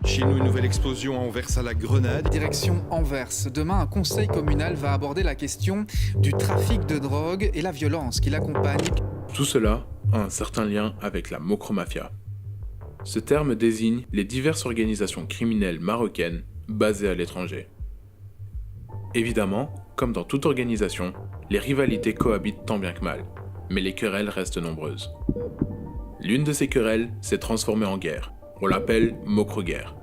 Chez nous, une nouvelle explosion à Anvers à la Grenade. Direction Anvers. Demain, un conseil communal va aborder la question du trafic de drogue et la violence qui l'accompagne. Tout cela a un certain lien avec la mocromafia. Ce terme désigne les diverses organisations criminelles marocaines basées à l'étranger. Évidemment, comme dans toute organisation, les rivalités cohabitent tant bien que mal, mais les querelles restent nombreuses. L'une de ces querelles s'est transformée en guerre. On l'appelle Mokro-guerre.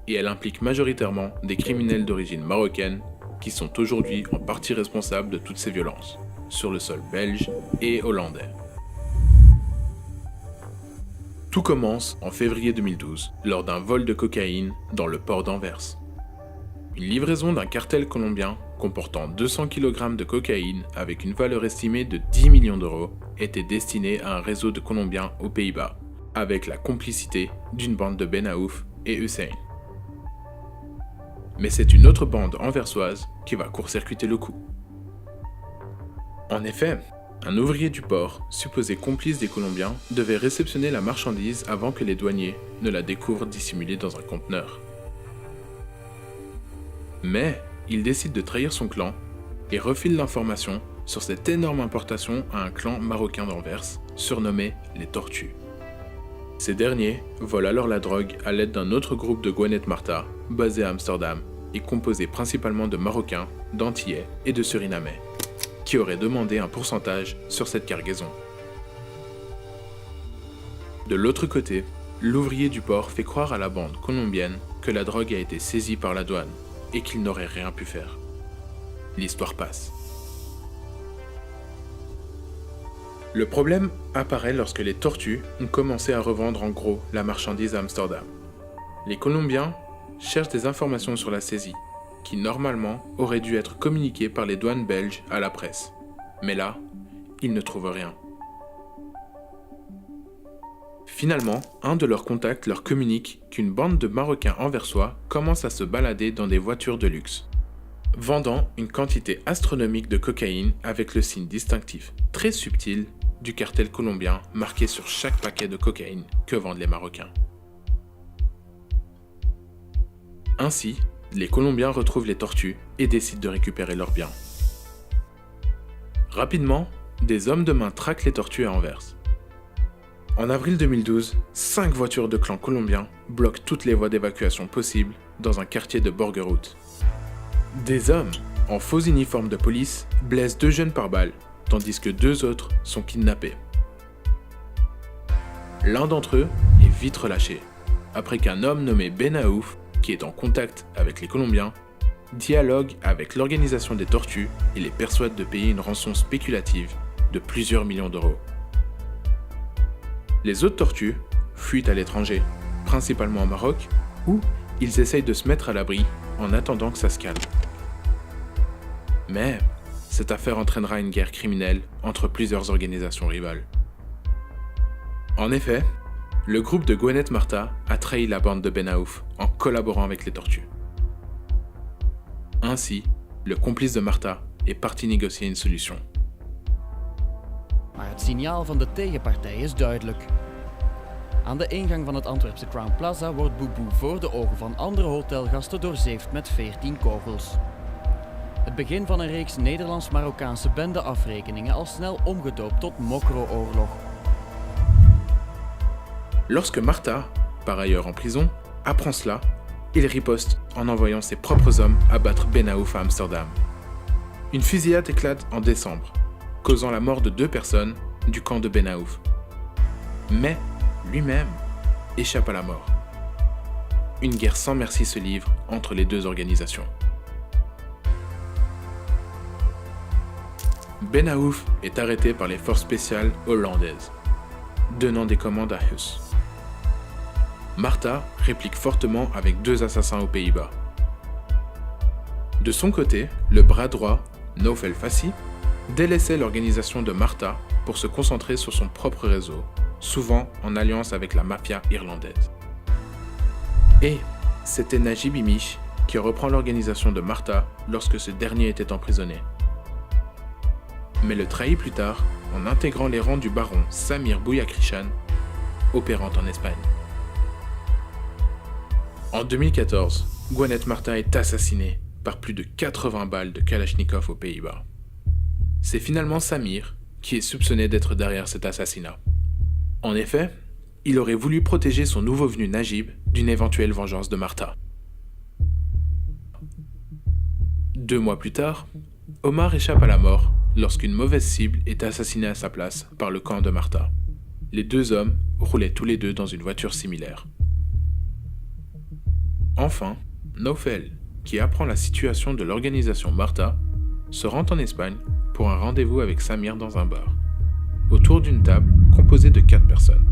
Et elle implique majoritairement des criminels d'origine marocaine qui sont aujourd'hui en partie responsables de toutes ces violences, sur le sol belge et hollandais. Tout commence en février 2012, lors d'un vol de cocaïne dans le port d'Anvers. Une livraison d'un cartel colombien comportant 200 kg de cocaïne avec une valeur estimée de 10 millions d'euros était destinée à un réseau de Colombiens aux Pays-Bas, avec la complicité d'une bande de Benaouf et Hussein. Mais c'est une autre bande anversoise qui va court-circuiter le coup. En effet, un ouvrier du port, supposé complice des Colombiens, devait réceptionner la marchandise avant que les douaniers ne la découvrent dissimulée dans un conteneur. Mais il décide de trahir son clan et refile l'information sur cette énorme importation à un clan marocain d'Anvers, surnommé les Tortues. Ces derniers volent alors la drogue à l'aide d'un autre groupe de Goenet Marta, basé à Amsterdam, et composé principalement de Marocains, d'Antillais et de Surinamais, qui auraient demandé un pourcentage sur cette cargaison. De l'autre côté, l'ouvrier du port fait croire à la bande colombienne que la drogue a été saisie par la douane et qu'il n'aurait rien pu faire. L'histoire passe. Le problème apparaît lorsque les Tortues ont commencé à revendre en gros la marchandise à Amsterdam. Les Colombiens cherchent des informations sur la saisie, qui normalement auraient dû être communiquées par les douanes belges à la presse. Mais là, ils ne trouvent rien. Finalement, un de leurs contacts leur communique qu'une bande de Marocains anversois commence à se balader dans des voitures de luxe, vendant une quantité astronomique de cocaïne avec le signe distinctif très subtil du cartel colombien marqué sur chaque paquet de cocaïne que vendent les Marocains. Ainsi, les Colombiens retrouvent les Tortues et décident de récupérer leurs biens. Rapidement, des hommes de main traquent les Tortues à Anvers. En avril 2012, 5 voitures de clans colombiens bloquent toutes les voies d'évacuation possibles dans un quartier de Borgerhout. Des hommes, en faux uniforme de police, blessent 2 jeunes par balle, tandis que 2 autres sont kidnappés. L'un d'entre eux est vite relâché, après qu'un homme nommé Benaouf, qui est en contact avec les Colombiens, dialogue avec l'organisation des Tortues et les persuade de payer une rançon spéculative de plusieurs millions d'euros. Les autres Tortues fuient à l'étranger, principalement au Maroc, où ils essayent de se mettre à l'abri en attendant que ça se calme. Mais cette affaire entraînera une guerre criminelle entre plusieurs organisations rivales. En effet, le groupe de Goenet Marta a trahi la bande de Benaouf en collaborant avec les Tortues. Ainsi, le complice de Marta est parti négocier une solution. Maar het signaal van de tegenpartij is duidelijk. Aan de ingang van het Antwerpse Crown Plaza wordt Boubou voor de ogen van andere hotelgasten doorzeefd met 14 kogels. Het begin van een reeks Nederlands-Marokkaanse bendeafrekeningen al snel omgedoopt tot Mokro-oorlog. Lorsque Marta, par ailleurs en prison, apprend cela, il riposte en envoyant ses propres hommes abattre Benaouf à Amsterdam. Une fusillade éclate en décembre, causant la mort de 2 personnes du camp de Benaouf. Mais lui-même échappe à la mort. Une guerre sans merci se livre entre les 2 organisations. Benaouf est arrêté par les forces spéciales hollandaises, donnant des commandes à Hus. Marta réplique fortement avec 2 assassins aux Pays-Bas. De son côté, le bras droit, Naufel Fassi, délaissait l'organisation de Marta pour se concentrer sur son propre réseau, souvent en alliance avec la mafia irlandaise. Et c'était Najib Imich qui reprend l'organisation de Marta lorsque ce dernier était emprisonné. Mais le trahit plus tard en intégrant les rangs du baron Samir Bouyakrishan, opérant en Espagne. En 2014, Gwenet Marta est assassinée par plus de 80 balles de Kalachnikov aux Pays-Bas. C'est finalement Samir qui est soupçonné d'être derrière cet assassinat. En effet, il aurait voulu protéger son nouveau venu Najib d'une éventuelle vengeance de Marta. 2 mois plus tard, Omar échappe à la mort lorsqu'une mauvaise cible est assassinée à sa place par le camp de Marta. Les 2 hommes roulaient tous les 2 dans une voiture similaire. Enfin, Naufel, qui apprend la situation de l'organisation Marta, se rend en Espagne pour un rendez-vous avec Samir dans un bar, autour d'une table composée de 4 personnes.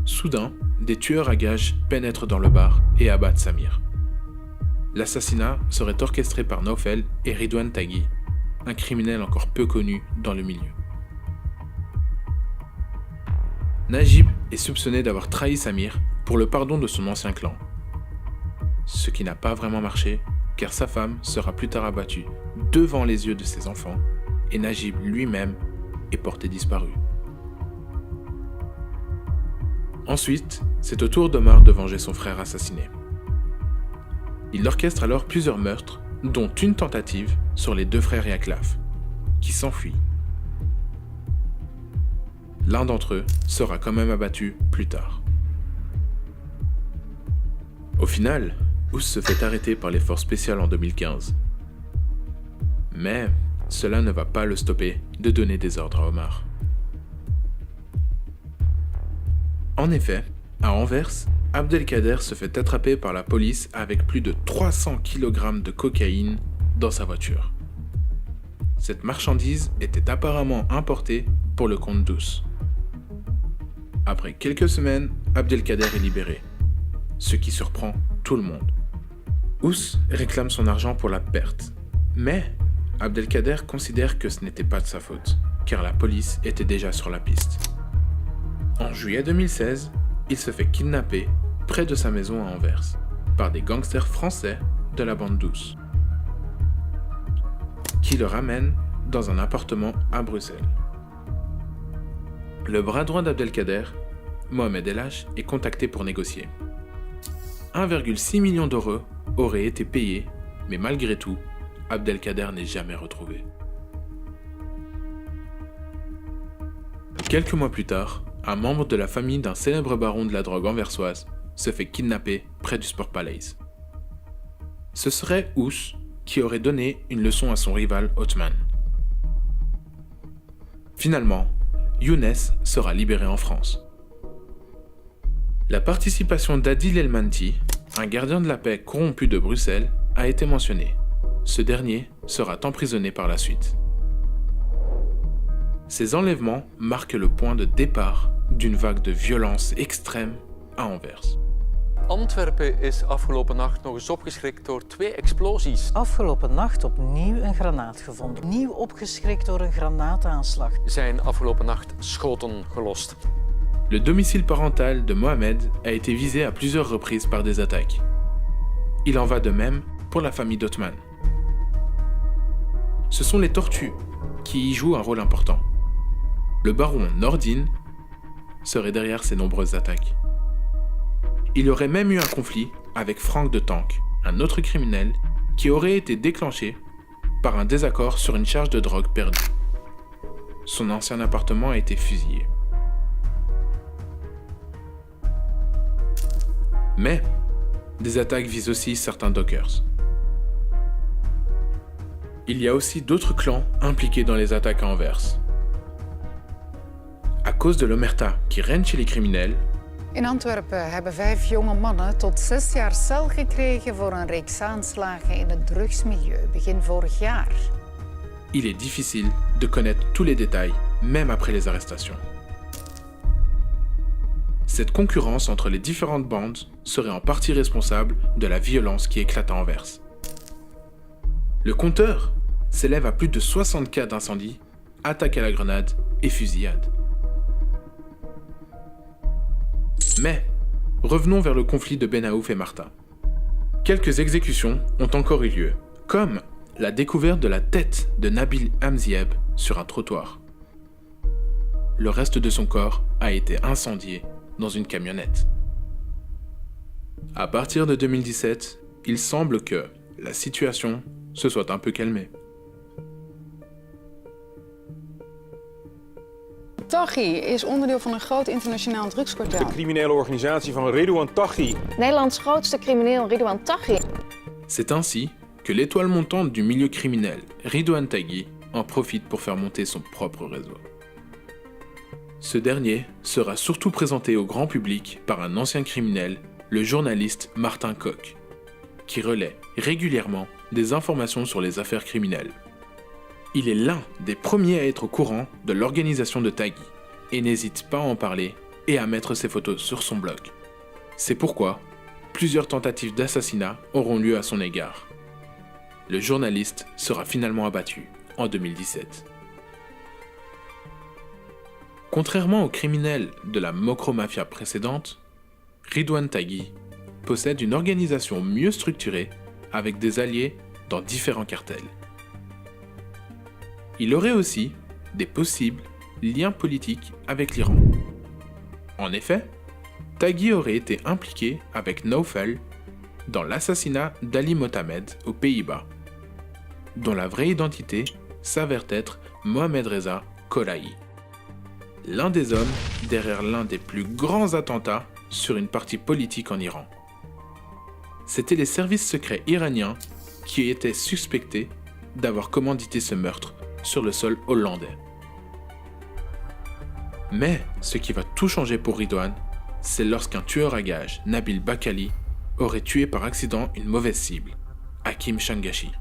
Soudain, des tueurs à gages pénètrent dans le bar et abattent Samir. L'assassinat serait orchestré par Naufel et Ridwan Taghi, un criminel encore peu connu dans le milieu. Najib est soupçonné d'avoir trahi Samir pour le pardon de son ancien clan. Ce qui n'a pas vraiment marché, car sa femme sera plus tard abattue devant les yeux de ses enfants, et Najib lui-même est porté disparu. Ensuite, c'est au tour d'Omar de venger son frère assassiné. Il orchestre alors plusieurs meurtres, dont une tentative sur les 2 frères Yaklaf, qui s'enfuient. L'un d'entre eux sera quand même abattu plus tard. Au final, Ous se fait arrêter par les forces spéciales en 2015. Mais cela ne va pas le stopper de donner des ordres à Omar. En effet, à Anvers, Abdelkader se fait attraper par la police avec plus de 300 kg de cocaïne dans sa voiture. Cette marchandise était apparemment importée pour le compte d'Ous. Après quelques semaines, Abdelkader est libéré, ce qui surprend tout le monde. Ous réclame son argent pour la perte, mais Abdelkader considère que ce n'était pas de sa faute, car la police était déjà sur la piste. En juillet 2016, il se fait kidnapper près de sa maison à Anvers, par des gangsters français de la bande d'Ous, qui le ramènent dans un appartement à Bruxelles. Le bras droit d'Abdelkader, Mohamed Elash, est contacté pour négocier. 1,6 million d'euros auraient été payés, mais malgré tout, Abdelkader n'est jamais retrouvé. Quelques mois plus tard, un membre de la famille d'un célèbre baron de la drogue anversoise se fait kidnapper près du Sport Palace. Ce serait Ous qui aurait donné une leçon à son rival Othman. Finalement, Younes sera libéré en France. La participation d'Adil El-Manti, un gardien de la paix corrompu de Bruxelles, a été mentionnée. Ce dernier sera emprisonné par la suite. Ces enlèvements marquent le point de départ d'une vague de violence extrême à Anvers. Antwerpen is afgelopen nacht nog eens opgeschrikt door 2 explosies. Afgelopen nacht opnieuw een granaat gevonden. Opnieuw opgeschrikt door een granaataanslag. Zijn afgelopen nacht schoten gelost. Le domicile parental de Mohamed a été visé à plusieurs reprises par des attaques. Il en va de même pour la famille d'Othman. Ce sont les tortues qui y jouent un rôle important. Le baron Nordin serait derrière ces nombreuses attaques. Il y aurait même eu un conflit avec Franck de Tank, un autre criminel qui aurait été déclenché par un désaccord sur une charge de drogue perdue. Son ancien appartement a été fusillé. Mais des attaques visent aussi certains dockers. Il y a aussi d'autres clans impliqués dans les attaques à Anvers. À cause de l'omerta qui règne chez les criminels, In Antwerpen hebben 5 jonge mannen tot 6 jaar cel gekregen voor een reeks aanslagen in het drugsmilieu begin vorig jaar. il est difficile de connaître tous les détails, même après les arrestations. Cette concurrence entre les différentes bandes serait en partie responsable de la violence qui éclate à Anvers. Le compteur s'élève à plus de 60 cas d'incendies, attaques à la grenade et fusillades. Mais, revenons vers le conflit de Ben Aouf et Marta. Quelques exécutions ont encore eu lieu, comme la découverte de la tête de Nabil Hamzieb sur un trottoir. Le reste de son corps a été incendié dans une camionnette. À partir de 2017, il semble que la situation se soit un peu calmée. Taghi is onderdeel van een groot internationaal De drugskwartel. criminele organisatie van Ridouan Taghi. Nederlands grootste crimineel Ridouan Taghi. C'est ainsi que l'étoile montante du milieu criminel, Ridouan Taghi, en profite pour faire monter son propre réseau. Ce dernier sera surtout présenté au grand public par un ancien criminel, le journaliste Martin Koch, qui relaie régulièrement des informations sur les affaires criminelles. Il est l'un des premiers à être au courant de l'organisation de Taghi et n'hésite pas à en parler et à mettre ses photos sur son blog. C'est pourquoi plusieurs tentatives d'assassinat auront lieu à son égard. Le journaliste sera finalement abattu en 2017. Contrairement aux criminels de la Mokro-mafia précédente, Ridouan Taghi possède une organisation mieux structurée avec des alliés dans différents cartels. Il aurait aussi des possibles liens politiques avec l'Iran. En effet, Taghi aurait été impliqué avec Naufel dans l'assassinat d'Ali Mohamed aux Pays-Bas, dont la vraie identité s'avère être Mohamed Reza Kolahi, l'un des hommes derrière l'un des plus grands attentats sur une partie politique en Iran. C'étaient les services secrets iraniens qui étaient suspectés d'avoir commandité ce meurtre sur le sol hollandais. Mais ce qui va tout changer pour Ridouan, c'est lorsqu'un tueur à gages, Nabil Bakali, aurait tué par accident une mauvaise cible, Hakim Shangashi.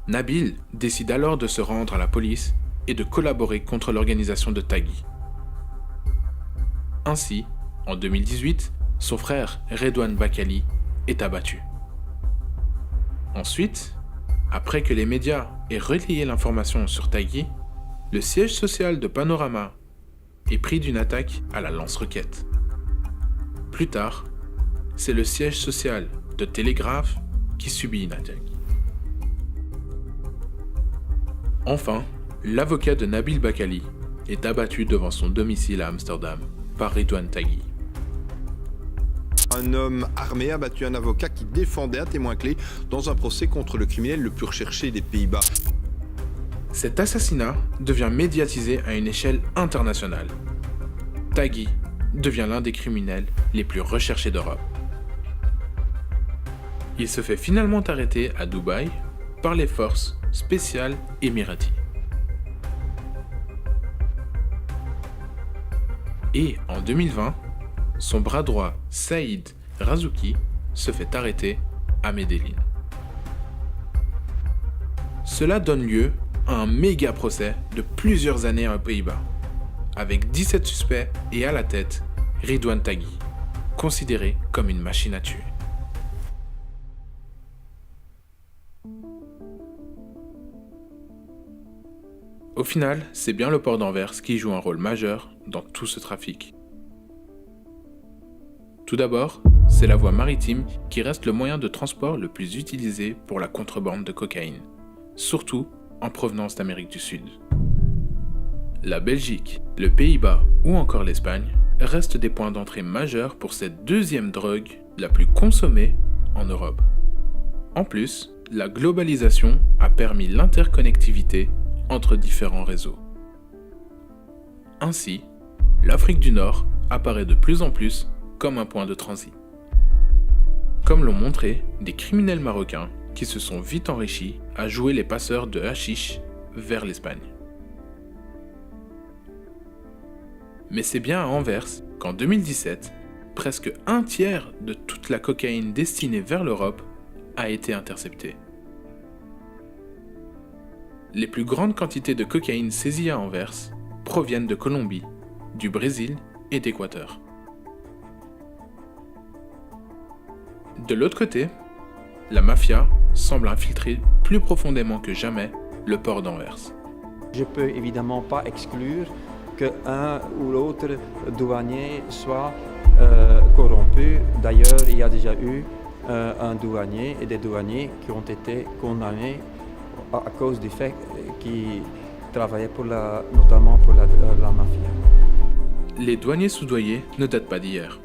Nabil décide alors de se rendre à la police et de collaborer contre l'organisation de Taghi. Ainsi, en 2018, son frère Redouane Bakali est abattu. Ensuite, après que les médias aient relayé l'information sur Taghi, le siège social de Panorama est pris d'une attaque à la lance-roquette. Plus tard, c'est le siège social de Télégraphe qui subit une attaque. Enfin, l'avocat de Nabil Bakali est abattu devant son domicile à Amsterdam par Ridouan Taghi. Un homme armé a battu un avocat qui défendait un témoin clé dans un procès contre le criminel le plus recherché des Pays-Bas. Cet assassinat devient médiatisé à une échelle internationale. Taghi devient l'un des criminels les plus recherchés d'Europe. Il se fait finalement arrêter à Dubaï par les forces spéciales émiraties. Et en 2020, son bras droit Saïd Razouki se fait arrêter à Medellín. Cela donne lieu à un méga procès de plusieurs années aux Pays-Bas, avec 17 suspects et à la tête Ridouan Taghi, considéré comme une machine à tuer. Au final, c'est bien le port d'Anvers qui joue un rôle majeur dans tout ce trafic. Tout d'abord, c'est la voie maritime qui reste le moyen de transport le plus utilisé pour la contrebande de cocaïne, surtout en provenance d'Amérique du Sud. La Belgique, le Pays-Bas ou encore l'Espagne restent des points d'entrée majeurs pour cette deuxième drogue la plus consommée en Europe. En plus, la globalisation a permis l'interconnectivité entre différents réseaux. Ainsi, l'Afrique du Nord apparaît de plus en plus comme un point de transit. Comme l'ont montré des criminels marocains qui se sont vite enrichis à jouer les passeurs de hashish vers l'Espagne. Mais c'est bien à Anvers qu'en 2017, presque un tiers de toute la cocaïne destinée vers l'Europe a été interceptée. Les plus grandes quantités de cocaïne saisies à Anvers proviennent de Colombie, du Brésil et d'Équateur. De l'autre côté, la mafia semble infiltrer plus profondément que jamais le port d'Anvers. Je peux évidemment pas exclure qu'un ou l'autre douanier soit corrompu. D'ailleurs, il y a déjà eu un douanier et des douaniers qui ont été condamnés à cause du fait qu'ils travaillaient notamment pour la mafia. Les douaniers soudoyés ne datent pas d'hier.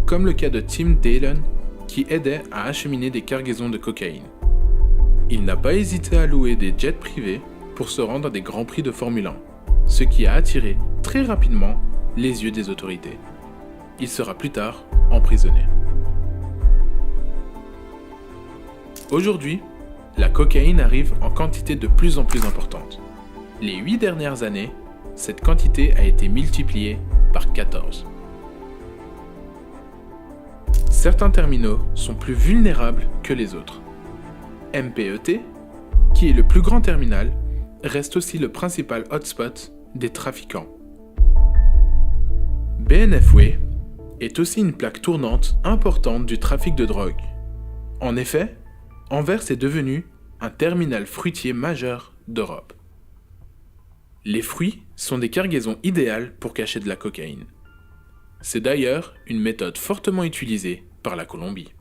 comme le cas de Tim Dillon, qui aidait à acheminer des cargaisons de cocaïne. Il n'a pas hésité à louer des jets privés pour se rendre à des grands prix de Formule 1, ce qui a attiré très rapidement les yeux des autorités. Il sera plus tard emprisonné. Aujourd'hui, la cocaïne arrive en quantité de plus en plus importante. Les 8 dernières années, cette quantité a été multipliée par 14. Certains terminaux sont plus vulnérables que les autres. MPET, qui est le plus grand terminal, reste aussi le principal hotspot des trafiquants. BNFW est aussi une plaque tournante importante du trafic de drogue. En effet, Anvers est devenu un terminal fruitier majeur d'Europe. Les fruits sont des cargaisons idéales pour cacher de la cocaïne. C'est d'ailleurs une méthode fortement utilisée par la Colombie.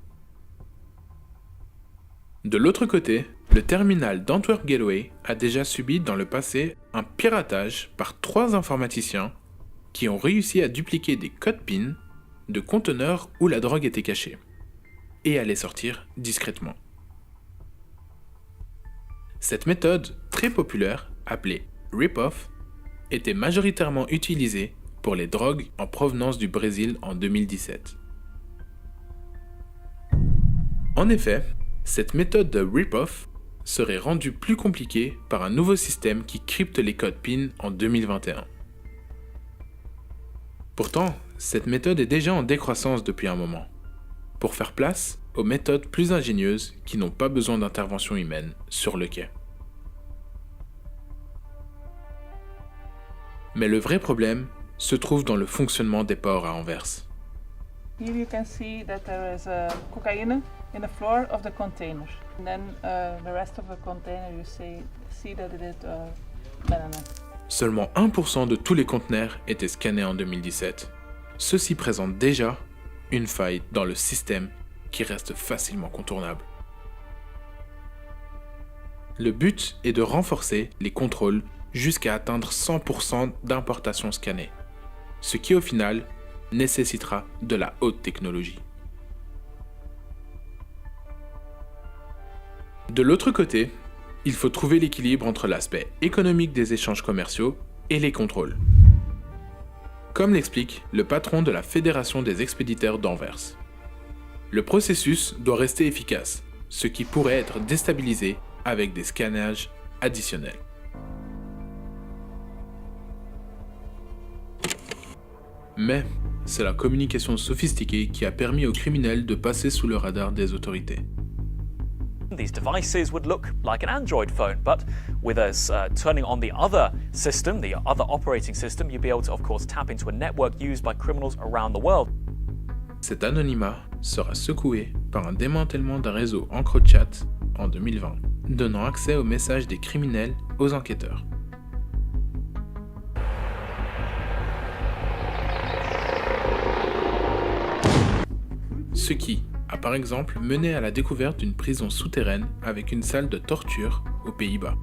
De l'autre côté, le terminal d'Antwerp Gateway a déjà subi dans le passé un piratage par 3 informaticiens qui ont réussi à dupliquer des codes PIN de conteneurs où la drogue était cachée et à les sortir discrètement. Cette méthode très populaire, appelée rip-off, était majoritairement utilisée pour les drogues en provenance du Brésil en 2017. En effet, cette méthode de rip-off serait rendue plus compliquée par un nouveau système qui crypte les codes PIN en 2021. Pourtant, cette méthode est déjà en décroissance depuis un moment, pour faire place aux méthodes plus ingénieuses qui n'ont pas besoin d'intervention humaine sur le quai. Mais le vrai problème se trouve dans le fonctionnement des ports à Anvers. Here you can see that there is cocaine in the floor of the container. And then the rest of the container you see that it is banana. Seulement 1% de tous les conteneurs étaient scannés en 2017. Ceci présente déjà une faille dans le système qui reste facilement contournable. Le but est de renforcer les contrôles jusqu'à atteindre 100% d'importations scannées, ce qui au final nécessitera de la haute technologie. De l'autre côté, il faut trouver l'équilibre entre l'aspect économique des échanges commerciaux et les contrôles. Comme l'explique le patron de la Fédération des expéditeurs d'Anvers. Le processus doit rester efficace, ce qui pourrait être déstabilisé avec des scannages additionnels. Mais c'est la communication sophistiquée qui a permis aux criminels de passer sous le radar des autorités. These devices would look like an Android phone, but with us turning on the other system, the other operating system, you'll be able to, of course, tap into a network used by criminals around the world. Cet anonymat sera secoué par un démantèlement d'un réseau EncroChat en 2020, donnant accès aux messages des criminels aux enquêteurs. Ce qui a par exemple mené à la découverte d'une prison souterraine avec une salle de torture aux Pays-Bas.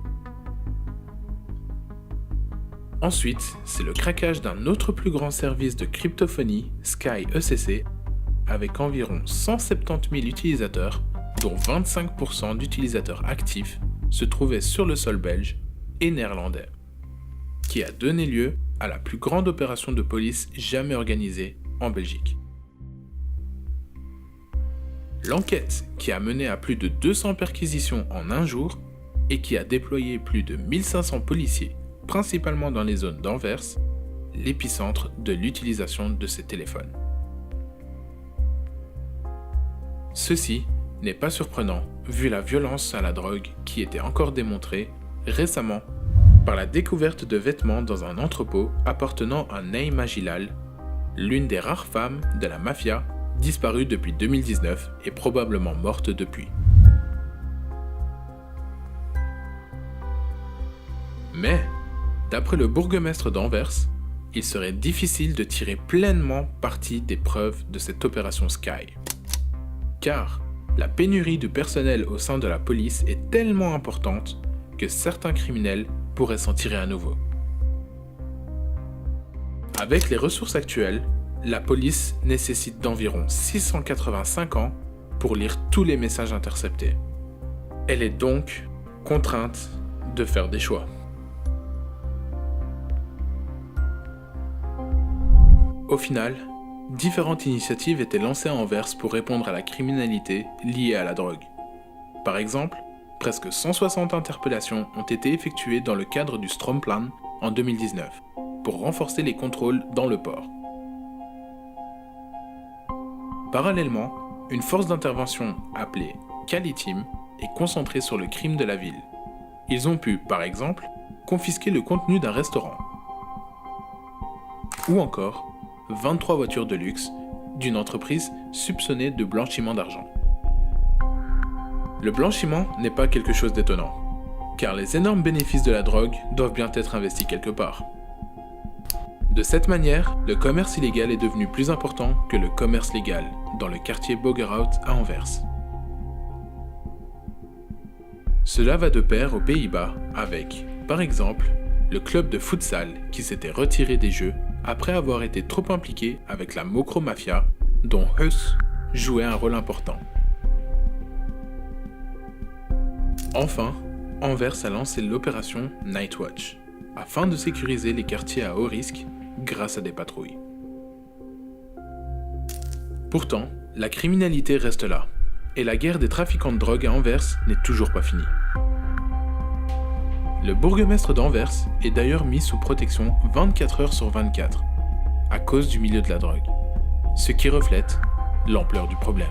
Ensuite, c'est le craquage d'un autre plus grand service de cryptophonie, Sky ECC, avec environ 170 000 utilisateurs, dont 25% d'utilisateurs actifs se trouvaient sur le sol belge et néerlandais, qui a donné lieu à la plus grande opération de police jamais organisée en Belgique. L'enquête, qui a mené à plus de 200 perquisitions en un jour et qui a déployé plus de 1500 policiers, principalement dans les zones d'Anvers, l'épicentre de l'utilisation de ces téléphones. Ceci n'est pas surprenant vu la violence à la drogue qui était encore démontrée récemment par la découverte de vêtements dans un entrepôt appartenant à Naïma Gilal, l'une des rares femmes de la mafia disparue depuis 2019 et probablement morte depuis. Mais, d'après le bourgmestre d'Anvers, il serait difficile de tirer pleinement parti des preuves de cette opération Sky. Car la pénurie de personnel au sein de la police est tellement importante que certains criminels pourraient s'en tirer à nouveau. Avec les ressources actuelles, la police nécessite d'environ 685 ans pour lire tous les messages interceptés. Elle est donc contrainte de faire des choix. Au final, différentes initiatives étaient lancées à Anvers pour répondre à la criminalité liée à la drogue. Par exemple, presque 160 interpellations ont été effectuées dans le cadre du Stromplan en 2019 pour renforcer les contrôles dans le port. Parallèlement, une force d'intervention appelée Cali Team est concentrée sur le crime de la ville. Ils ont pu, par exemple, confisquer le contenu d'un restaurant. Ou encore, 23 voitures de luxe d'une entreprise soupçonnée de blanchiment d'argent. Le blanchiment n'est pas quelque chose d'étonnant, car les énormes bénéfices de la drogue doivent bien être investis quelque part. De cette manière, le commerce illégal est devenu plus important que le commerce légal dans le quartier Bogerhout à Anvers. Cela va de pair aux Pays-Bas avec, par exemple, le club de futsal qui s'était retiré des jeux après avoir été trop impliqué avec la Mokro-mafia dont Huss jouait un rôle important. Enfin, Anvers a lancé l'opération Nightwatch afin de sécuriser les quartiers à haut risque grâce à des patrouilles. Pourtant, la criminalité reste là, et la guerre des trafiquants de drogue à Anvers n'est toujours pas finie. Le bourgmestre d'Anvers est d'ailleurs mis sous protection 24 heures sur 24, à cause du milieu de la drogue, ce qui reflète l'ampleur du problème.